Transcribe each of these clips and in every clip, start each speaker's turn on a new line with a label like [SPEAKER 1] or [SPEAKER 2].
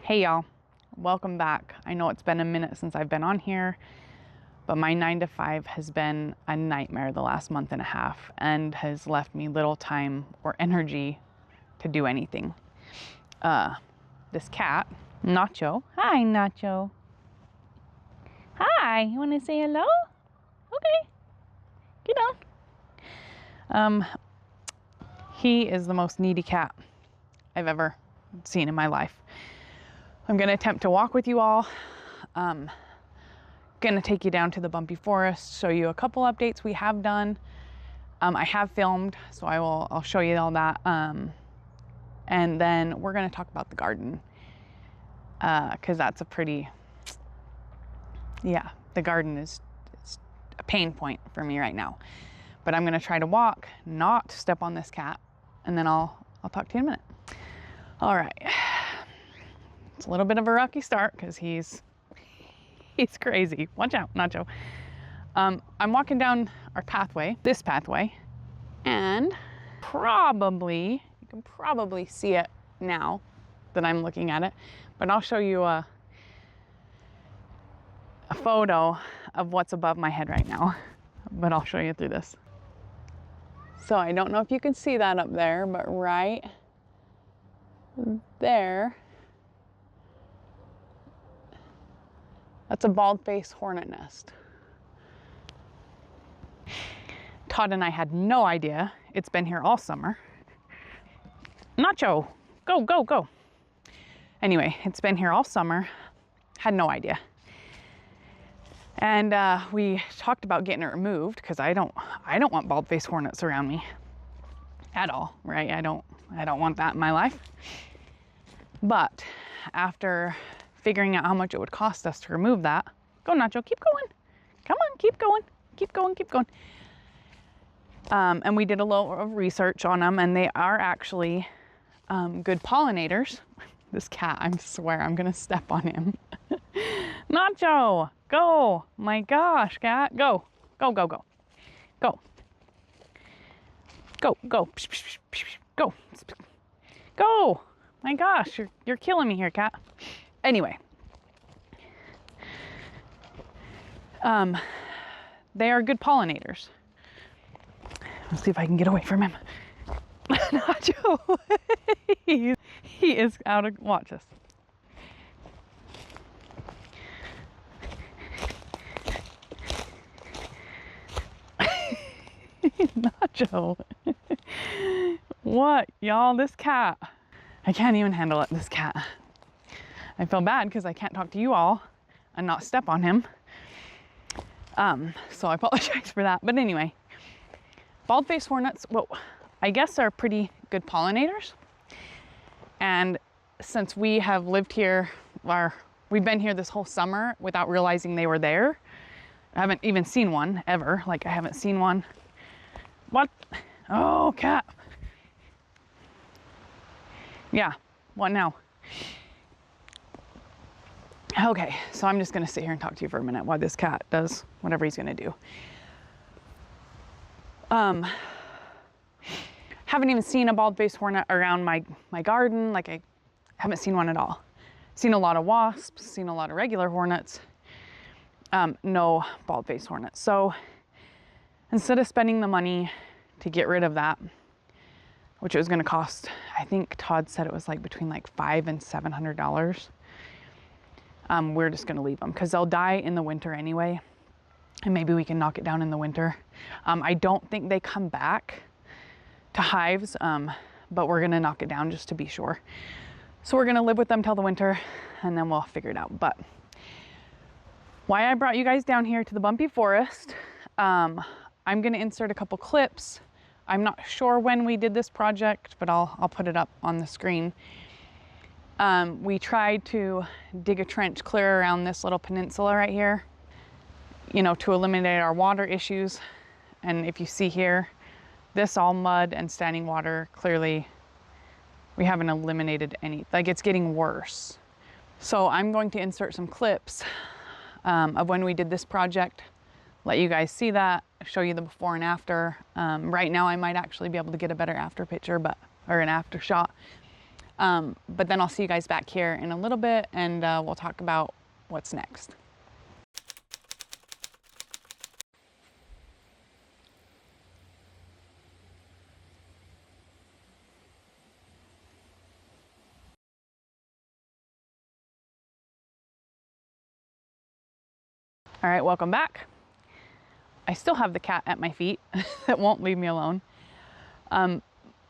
[SPEAKER 1] Hey y'all, welcome back. I know it's been a minute since I've been on here, but my 9 to 5 has been a nightmare the last month and a half and has left me little time or energy to do anything. This cat, Nacho. Hi, Nacho. Hi, you want to say hello? Okay, get on. He is the most needy cat I've ever seen in my life. I'm going to attempt to walk with you all. Going to take you down to the bumpy forest, show you a couple updates we have done. I have filmed, so I'll show you all that. And then we're going to talk about the garden, because that's a pretty, the garden is a pain point for me right now. But I'm going to try to walk, not step on this cat, and then I'll talk to you in a minute. All right. It's a little bit of a rocky start because he's crazy. Watch out, Nacho. I'm walking down our pathway, this pathway, and you can probably see it now that I'm looking at it, but I'll show you a photo of what's above my head right now, but I'll show you through this. So I don't know if you can see that up there, but right there, that's a bald-faced hornet nest. Todd and I had no idea. It's been here all summer. Nacho, go, go, go. Anyway, it's been here all summer. Had no idea. And we talked about getting it removed because I don't want bald-faced hornets around me at all, right? I don't want that in my life. But after figuring out how much it would cost us to remove that, go Nacho, keep going. Come on, keep going, keep going, keep going. And we did a little of research on them, and they are actually good pollinators. This cat, I swear I'm gonna step on him. Nacho, go. My gosh, cat, go. Go, go, go. Go. Go, go. Go. Go. My gosh, you're killing me here, cat. Anyway. They are good pollinators. Let's see if I can get away from him. Nacho. he is out of, watch this. Nacho. What, y'all? This cat. I can't even handle it, this cat. I feel bad because I can't talk to you all and not step on him. So I apologize for that. But anyway, bald-faced hornets, well, I guess are pretty good pollinators. And since we have lived here, we've been here this whole summer without realizing they were there. I haven't even seen one ever. Like, I haven't seen one. What? Oh, cat. Yeah, what now? Okay, so I'm just gonna sit here and talk to you for a minute while this cat does whatever he's gonna do. Haven't even seen a bald-faced hornet around my garden. Like, I haven't seen one at all. Seen a lot of wasps, seen a lot of regular hornets. No bald-faced hornets. So instead of spending the money to get rid of that, which it was gonna cost, I think Todd said it was like between like $500 and $700. We're just gonna leave them because they'll die in the winter anyway. And maybe we can knock it down in the winter. I don't think they come back to hives, but we're gonna knock it down just to be sure. So we're gonna live with them till the winter and then we'll figure it out. But why I brought you guys down here to the bumpy forest, I'm gonna insert a couple clips. I'm not sure when we did this project, but I'll put it up on the screen. We tried to dig a trench clear around this little peninsula right here, you know, to eliminate our water issues. And if you see here, this all mud and standing water, clearly we haven't eliminated any, like, it's getting worse. So I'm going to insert some clips of when we did this project, let you guys see that, show you the before and after. Right now I might actually be able to get a better after picture, or an after shot. But then I'll see you guys back here in a little bit, and we'll talk about what's next. All right, welcome back. I still have the cat at my feet that won't leave me alone.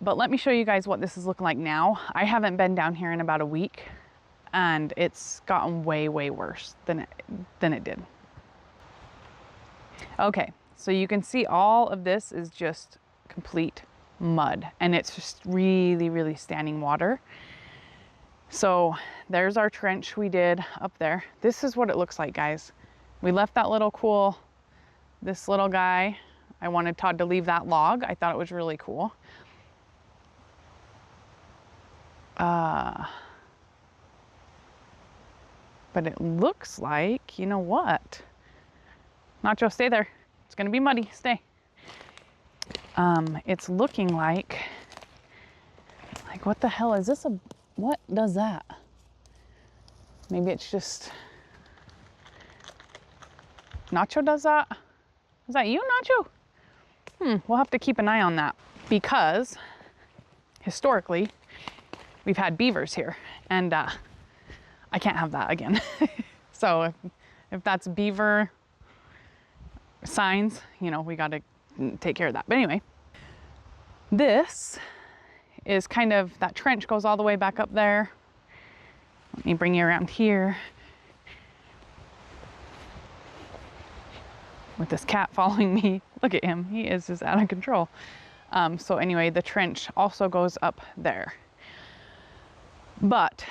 [SPEAKER 1] But let me show you guys what this is looking like now. I haven't been down here in about a week, and it's gotten way, way worse than it did. Okay, so you can see all of this is just complete mud, and it's just really, really standing water. So there's our trench we did up there. This is what it looks like, guys. We left that little cool, this little guy. I wanted Todd to leave that log. I thought it was really cool. But it looks like, you know what? Nacho, stay there. It's gonna be muddy, stay. It's looking like what the hell is this? What does that? Maybe it's just, Nacho does that? Is that you, Nacho? We'll have to keep an eye on that, because historically we've had beavers here, and I can't have that again. So if that's beaver signs, you know, we got to take care of that. But anyway, this is kind of, that trench goes all the way back up there. Let me bring you around here. With this cat following me. Look at him, he is just out of control. So anyway, the trench also goes up there. But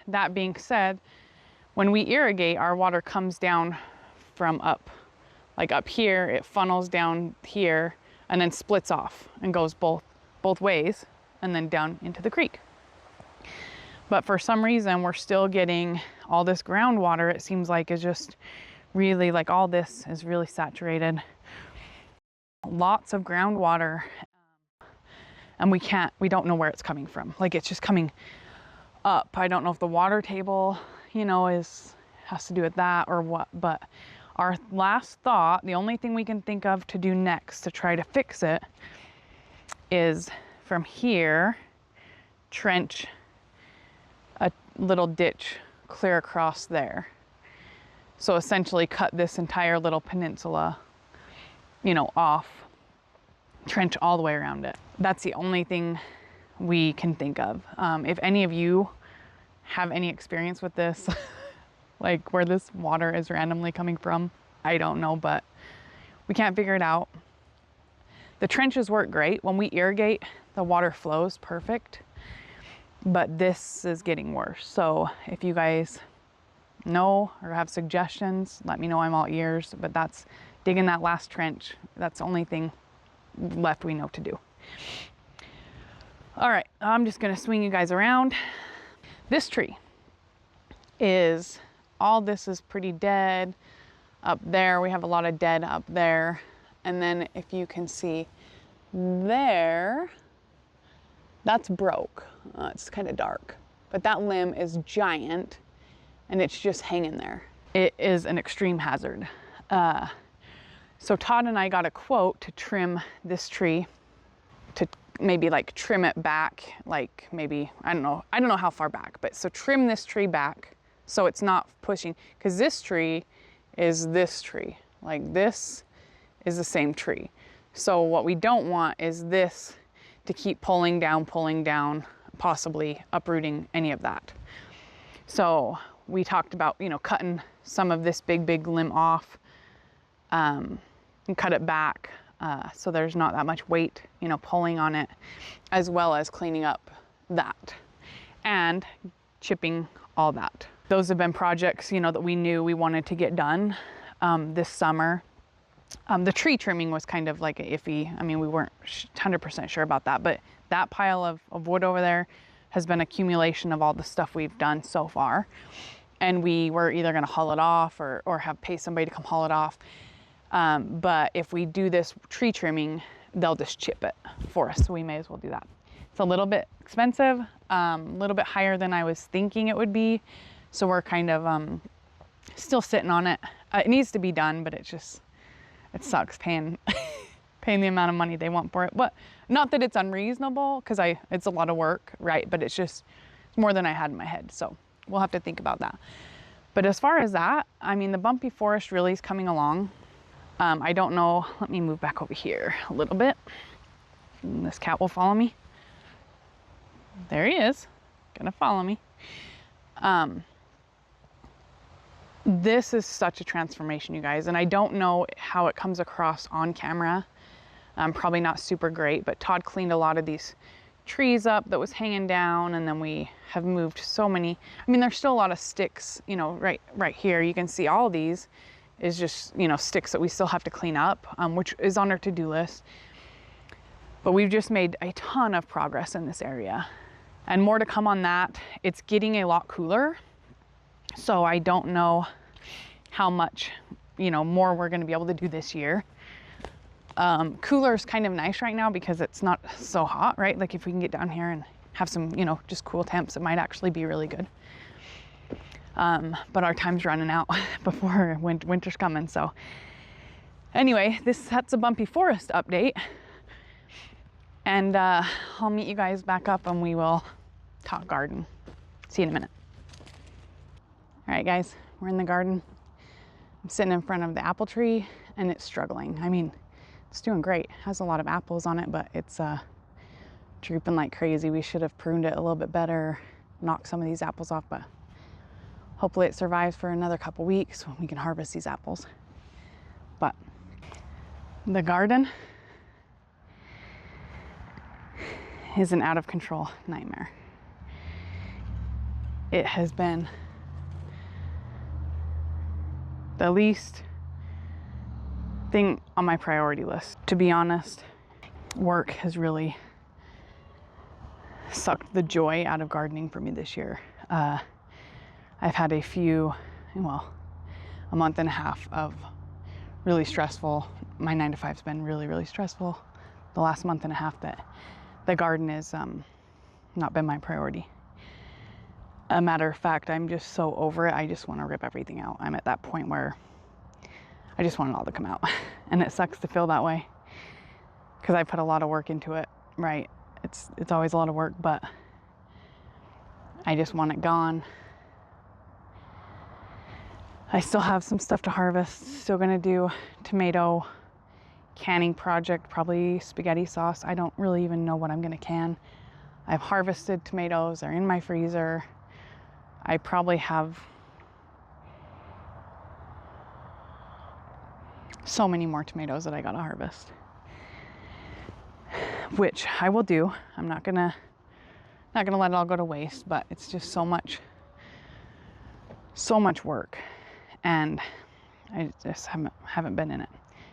[SPEAKER 1] that being said, when we irrigate, our water comes down from up, like up here, it funnels down here and then splits off and goes both ways and then down into the creek. But for some reason, we're still getting all this groundwater, it seems like, is just really, like, all this is really saturated. Lots of groundwater, and we don't know where it's coming from. Like, it's just coming up. I don't know if the water table, you know, has to do with that or what, but our last thought, the only thing we can think of to do next to try to fix it, is from here, trench a little ditch clear across there. So essentially cut this entire little peninsula, you know, off, trench all the way around it. That's the only thing we can think of. If any of you have any experience with this, like where this water is randomly coming from, I don't know, but we can't figure it out. The trenches work great. When we irrigate, the water flows perfect, but this is getting worse. So if you guys know or have suggestions, let me know. I'm all ears. But that's digging that last trench. That's the only thing left we know to do. All right, I'm just gonna swing you guys around. This tree is, all this is pretty dead. Up there, we have a lot of dead up there. And then if you can see there, that's broke. It's kind of dark, but that limb is giant and it's just hanging there. It is an extreme hazard. So Todd and I got a quote to trim this tree, to maybe like trim it back, like maybe, I don't know how far back, but so trim this tree back so it's not pushing, because this tree is this tree. Like this is the same tree. So what we don't want is this to keep pulling down, possibly uprooting any of that. So we talked about, you know, cutting some of this big limb off, and cut it back so there's not that much weight, you know, pulling on it, as well as cleaning up that and chipping all that. Those have been projects, you know, that we knew we wanted to get done this summer. The tree trimming was kind of like a iffy. I mean, we weren't 100% sure about that, but that pile of wood over there has been accumulation of all the stuff we've done so far. And we were either gonna haul it off or have pay somebody to come haul it off. But if we do this tree trimming, they'll just chip it for us, so we may as well do that. It's a little bit expensive, a little bit higher than I was thinking it would be. So we're kind of still sitting on it. It needs to be done, but it sucks paying paying the amount of money they want for it. But not that it's unreasonable, because it's a lot of work, right? But it's more than I had in my head. So we'll have to think about that. But as far as that, I mean, the bumpy forest really is coming along. I don't know. Let me move back over here a little bit. And this cat will follow me. There he is, gonna follow me. This is such a transformation, you guys, and I don't know how it comes across on camera. Probably not super great, but Todd cleaned a lot of these trees up that was hanging down, and then we have moved so many. I mean, there's still a lot of sticks, you know, right here. You can see all these is just, you know, sticks that we still have to clean up, which is on our to-do list. But we've just made a ton of progress in this area, and more to come on that. It's getting a lot cooler, so I don't know how much, you know, more we're going to be able to do this year. Cooler is kind of nice right now because it's not so hot, right? Like if we can get down here and have some, you know, just cool temps, it might actually be really good. But our time's running out before winter's coming. So anyway, that's a bumpy forest update. And I'll meet you guys back up and we will talk garden. See you in a minute. All right, guys, we're in the garden. I'm sitting in front of the apple tree and it's struggling. I mean, it's doing great. It has a lot of apples on it, but it's drooping like crazy. We should have pruned it a little bit better, knocked some of these apples off, but hopefully it survives for another couple weeks when we can harvest these apples. But the garden is an out of control nightmare. It has been the least thing on my priority list. To be honest, work has really sucked the joy out of gardening for me this year. I've had a month and a half of really stressful. My 9 to 5's been really, really stressful. The last month and a half that the garden is not been my priority. A matter of fact, I'm just so over it. I just want to rip everything out. I'm at that point where I just want it all to come out. And it sucks to feel that way because I put a lot of work into it, right? It's always a lot of work, but I just want it gone. I still have some stuff to harvest. Still gonna do tomato canning project, probably spaghetti sauce. I don't really even know what I'm gonna can. I've harvested tomatoes, they're in my freezer. I probably have so many more tomatoes that I gotta harvest, which I will do. I'm not gonna let it all go to waste, but it's just so much work, and I just haven't been in it.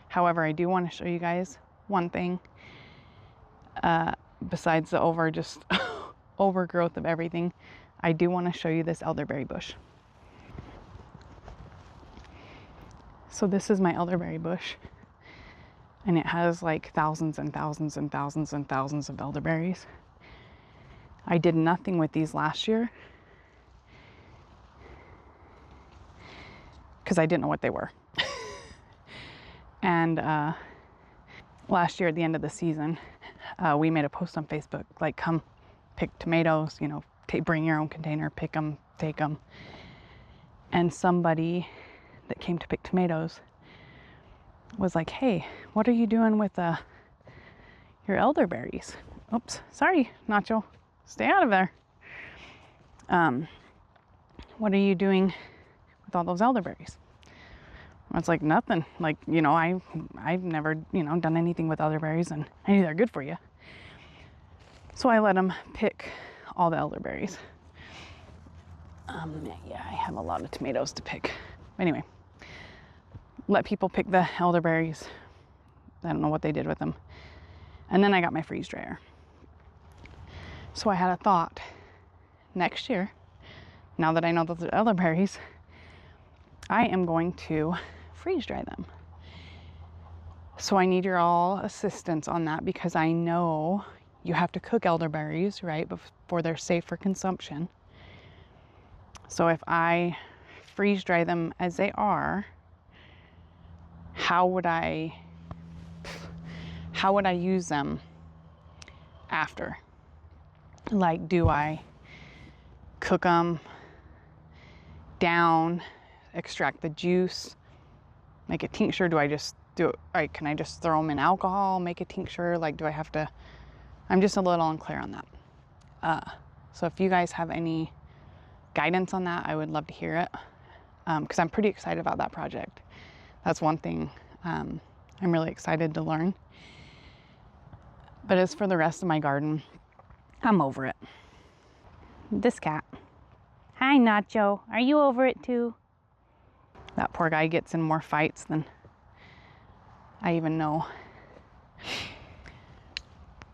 [SPEAKER 1] However, I do want to show you guys one thing, besides the overgrowth of everything. I do want to show you this elderberry bush. So this is my elderberry bush, and it has like thousands and thousands and thousands and thousands of elderberries. I did nothing with these last year because I didn't know what they were. And last year at the end of the season, we made a post on Facebook, like, come pick tomatoes, you know, bring your own container, pick them, take them. And somebody that came to pick tomatoes was like, hey, what are you doing with your elderberries? Oops, sorry, Nacho, stay out of there. What are you doing with all those elderberries? I was like, nothing. Like, you know, I've never, you know, done anything with elderberries, and I knew they're good for you. So I let them pick all the elderberries. Yeah, I have a lot of tomatoes to pick. Anyway, let people pick the elderberries. I don't know what they did with them. And then I got my freeze dryer. So I had a thought. Next year, now that I know those are elderberries, I am going to freeze dry them. So I need your all assistance on that, because I know you have to cook elderberries, right, before they're safe for consumption. So if I freeze dry them as they are, how would I use them after? Like, do I cook them down, extract the juice, make a tincture? Do I just do it, like, can I just throw them in alcohol, make a tincture? Like, do I have to? I'm just a little unclear on that. So if you guys have any guidance on that, I would love to hear it, because I'm pretty excited about that project. That's one thing I'm really excited to learn. But as for the rest of my garden, I'm over it. This cat. Hi, Nacho. Are you over it too? That poor guy gets in more fights than I even know.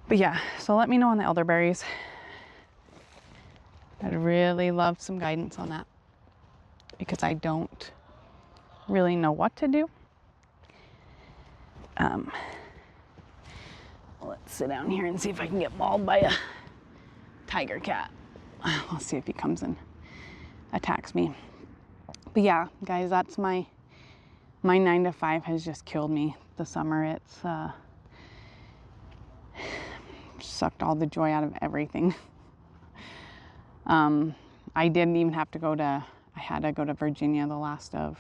[SPEAKER 1] But yeah, so let me know on the elderberries. I'd really love some guidance on that, because I don't really know what to do. Let's sit down here and see if I can get mauled by a tiger cat. I'll see if he comes and attacks me. But yeah, guys, that's my 9 to 5 has just killed me this summer. It's sucked all the joy out of everything. I didn't even have to go to, I had to go to Virginia the last of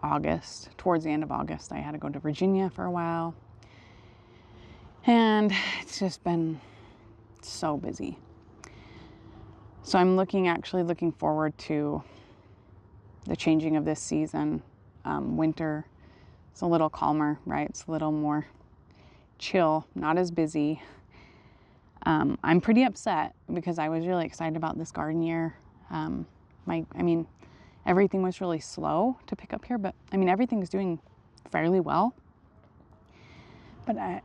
[SPEAKER 1] August. Towards the end of August, I had to go to Virginia for a while. And it's just been so busy. So I'm actually looking forward to the changing of this season. Winter, it's a little calmer, right? It's a little more chill, not as busy. I'm pretty upset because I was really excited about this garden year. Everything was really slow to pick up here, but I mean, everything's doing fairly well. But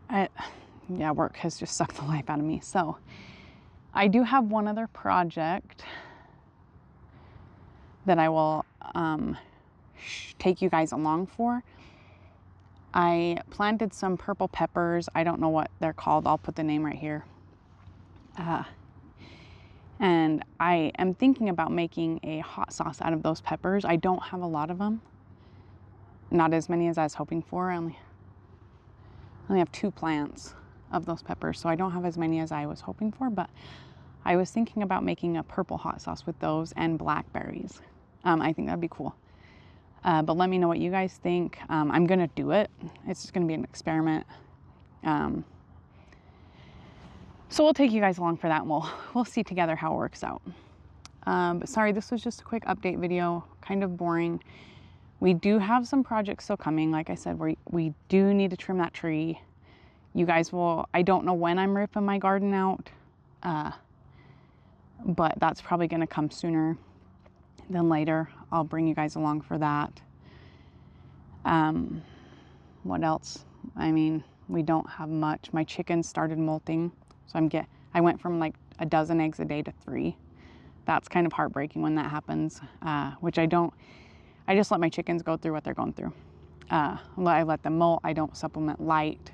[SPEAKER 1] yeah, work has just sucked the life out of me. So I do have one other project that I will take you guys along for. I planted some purple peppers. I don't know what they're called. I'll put the name right here. And I am thinking about making a hot sauce out of those peppers. I don't have a lot of them. Not as many as I was hoping for. I only have 2 plants of those peppers, so I don't have as many as I was hoping for, but I was thinking about making a purple hot sauce with those and blackberries. I think that'd be cool. But let me know what you guys think. I'm gonna do it. It's just gonna be an experiment. So we'll take you guys along for that, and we'll see together how it works out. But sorry, this was just a quick update video, kind of boring. We do have some projects still coming. Like I said, we do need to trim that tree. You guys will, I don't know when I'm ripping my garden out, but that's probably gonna come sooner than later. I'll bring you guys along for that. What else? I mean, we don't have much. My chickens started molting, so I went from like a dozen eggs a day to 3. That's kind of heartbreaking when that happens, which I just let my chickens go through what they're going through. I let them molt. I don't supplement light.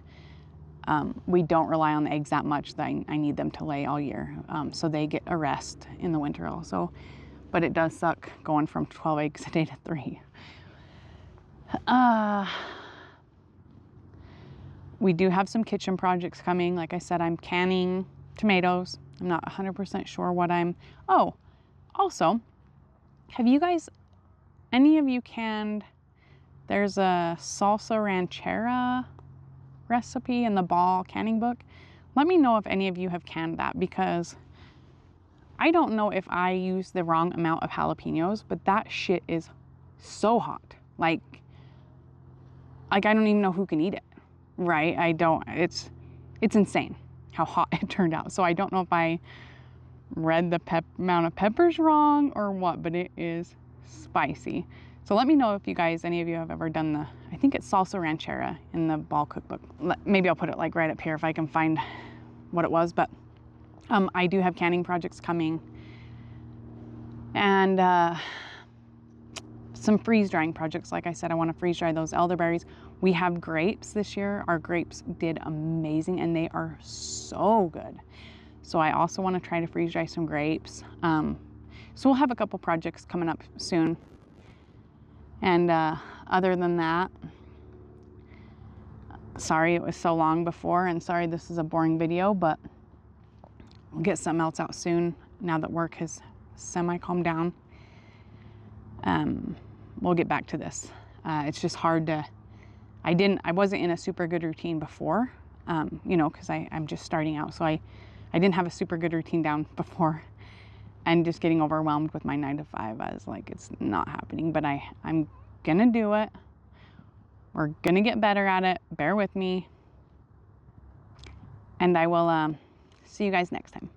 [SPEAKER 1] We don't rely on the eggs that much that I need them to lay all year. So they get a rest in the winter also. But it does suck going from 12 eggs a day to 3. We do have some kitchen projects coming. Like I said, I'm canning tomatoes. I'm not 100% sure what oh, also, have you guys, any of you canned, there's a salsa ranchera recipe in the Ball canning book. Let me know if any of you have canned that, because I don't know if I use the wrong amount of jalapenos, but that shit is so hot. Like I don't even know who can eat it, right? It's insane how hot it turned out. So I don't know if I read the amount of peppers wrong or what, but it is spicy. So let me know if you guys, any of you have ever done I think it's salsa ranchera in the Ball cookbook. Maybe I'll put it like right up here if I can find what it was, but I do have canning projects coming, and some freeze drying projects. Like I said, I want to freeze dry those elderberries. We have grapes this year. Our grapes did amazing and they are so good. So I also want to try to freeze dry some grapes. So we'll have a couple projects coming up soon. And other than that, sorry it was so long before, and sorry this is a boring video, but we'll get something else out soon now that work has semi-calmed down. We'll get back to this. It's just hard to, I wasn't in a super good routine before, you know, because I'm just starting out. So I didn't have a super good routine down before, and just getting overwhelmed with my 9 to 5. I was like, it's not happening, but I'm gonna do it. We're gonna get better at it. Bear with me. And I will see you guys next time.